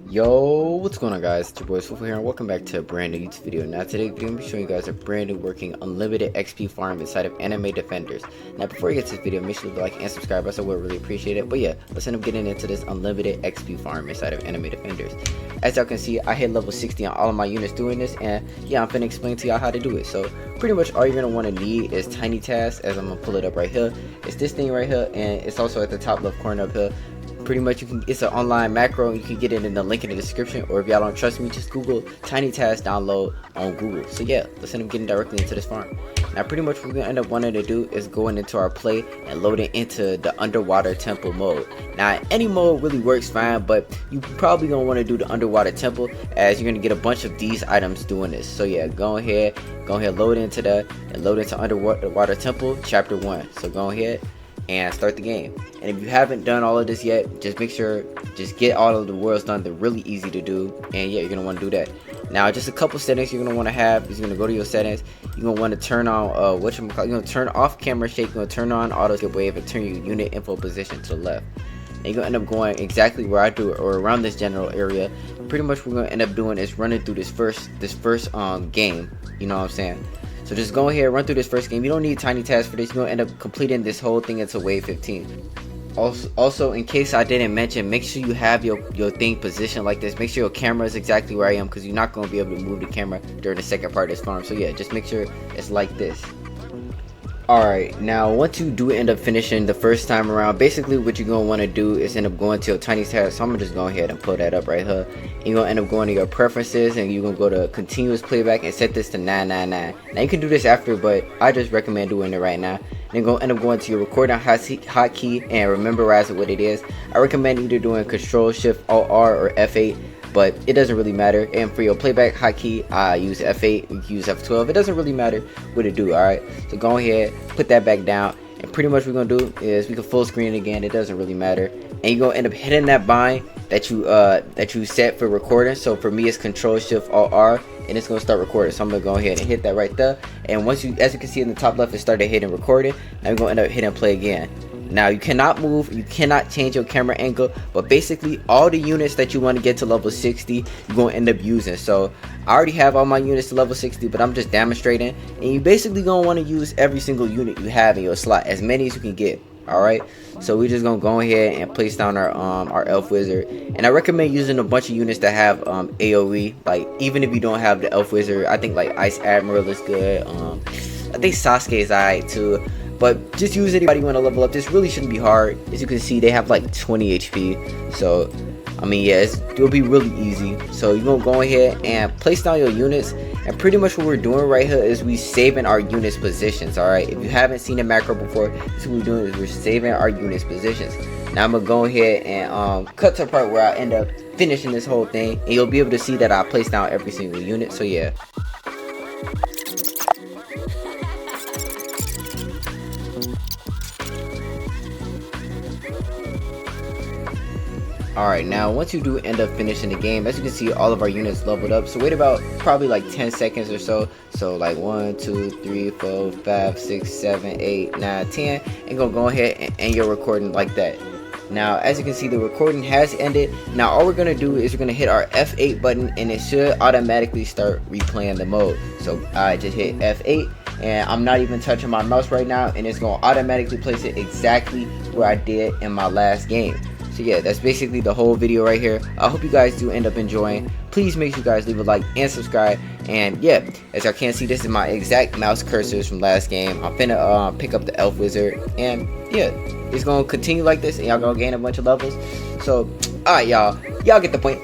Yo, what's going on, guys? It's your boy Swiffle here, and welcome back to a brand new YouTube video. Now today I'm going to be showing you guys a brand new working unlimited XP farm inside of Anime Defenders. Now before you get to this video, make sure to like and subscribe, I would really appreciate it. But yeah, let's end up getting into this unlimited XP farm inside of Anime Defenders. As y'all can see, I hit level 60 on all of my units doing this, and yeah, I'm finna explain to y'all how to do it. So pretty much all you're going to want to need is Tiny Task, as I'm going to pull it up right here. It's this thing right here, and it's also at the top left corner up here. Pretty much it's an online macro. You can get it in the link in the description, or if y'all don't trust me, just Google Tiny Task download on Google. So yeah, let's end up getting directly into this farm. Now pretty much what we're gonna end up wanting to do is going into our play and loading into the underwater temple mode. Now any mode really works fine, but you probably gonna want to do the underwater temple, as you're gonna get a bunch of these items doing this. So yeah, go ahead load into that and load into underwater temple chapter 1. So go ahead and start the game. And if you haven't done all of this yet, just make sure, just get all of the worlds done. They're really easy to do, and yeah, you're gonna want to do that. Now just a couple settings you're gonna want to have is you're gonna go to your settings. You're gonna want to turn on you're gonna turn off camera shake, you're gonna turn on auto skip wave, and turn your unit info position to the left. And you're gonna end up going exactly where I do it, or around this general area. Pretty much what we're gonna end up doing is running through this first game, you know what I'm saying. So just go ahead, run through this first game. You don't need Tiny Task for this. You're going to end up completing this whole thing until wave 15. Also, in case I didn't mention, make sure you have your thing positioned like this. Make sure your camera is exactly where I am, because you're not going to be able to move the camera during the second part of this farm. So yeah, just make sure it's like this. Alright, now once you do end up finishing the first time around, basically what you're going to want to do is end up going to your Tiny Task. So I'm going to just go ahead and pull that up right here. You're going to end up going to your preferences, and you're going to go to continuous playback and set this to 999. Now you can do this after, but I just recommend doing it right now. Then go end up going to your recording hotkey and memorize what it is. I recommend either doing Control Shift Alt R or F8, but it doesn't really matter. And for your playback hotkey, I use F8, you can use F12. It doesn't really matter what it do. Alright, so go ahead, put that back down, and pretty much what we're gonna do is we can full screen it again. It doesn't really matter, and you're gonna end up hitting that bind that you set for recording. So for me, it's Control Shift Alt R, and it's gonna start recording. So I'm gonna go ahead and hit that right there, and once as you can see in the top left, it started hitting recording. Now we're gonna end up hitting play again. Now you cannot move, you cannot change your camera angle, but basically all the units that you want to get to level 60 you're going to end up using. So I already have all my units to level 60, but I'm just demonstrating, and you basically going to want to use every single unit you have in your slot, as many as you can get. Alright, so we're just gonna go ahead and place down our elf wizard, and I recommend using a bunch of units that have AoE. Like even if you don't have the elf wizard, I think like Ice Admiral is good. I think Sasuke is alright too. But just use anybody you want to level up. This really shouldn't be hard. As you can see, they have like 20 HP. So, I mean, yeah, it'll be really easy. So you're going to go ahead and place down your units. And pretty much what we're doing right here is we saving our units positions, alright? If you haven't seen a macro before, this is what we're doing, is we're saving our units positions. Now I'm going to go ahead and cut to the part where I end up finishing this whole thing. And you'll be able to see that I place down every single unit. So yeah. Alright, now once you do end up finishing the game, as you can see, all of our units leveled up. So wait about probably like 10 seconds or so. So like 1, 2, 3, 4, 5, 6, 7, 8, 9, 10. And go ahead and end your recording like that. Now as you can see, the recording has ended. Now all we're going to do is we're going to hit our F8 button, and it should automatically start replaying the mode. So I just hit F8. And I'm not even touching my mouse right now, and it's going to automatically place it exactly where I did in my last game. So yeah, that's basically the whole video right here. I hope you guys do end up enjoying. Please make sure you guys leave a like and subscribe. And yeah, as y'all can see, this is my exact mouse cursors from last game. I'm finna pick up the elf wizard, and yeah, it's gonna continue like this, and y'all gonna gain a bunch of levels. So alright, y'all get the point.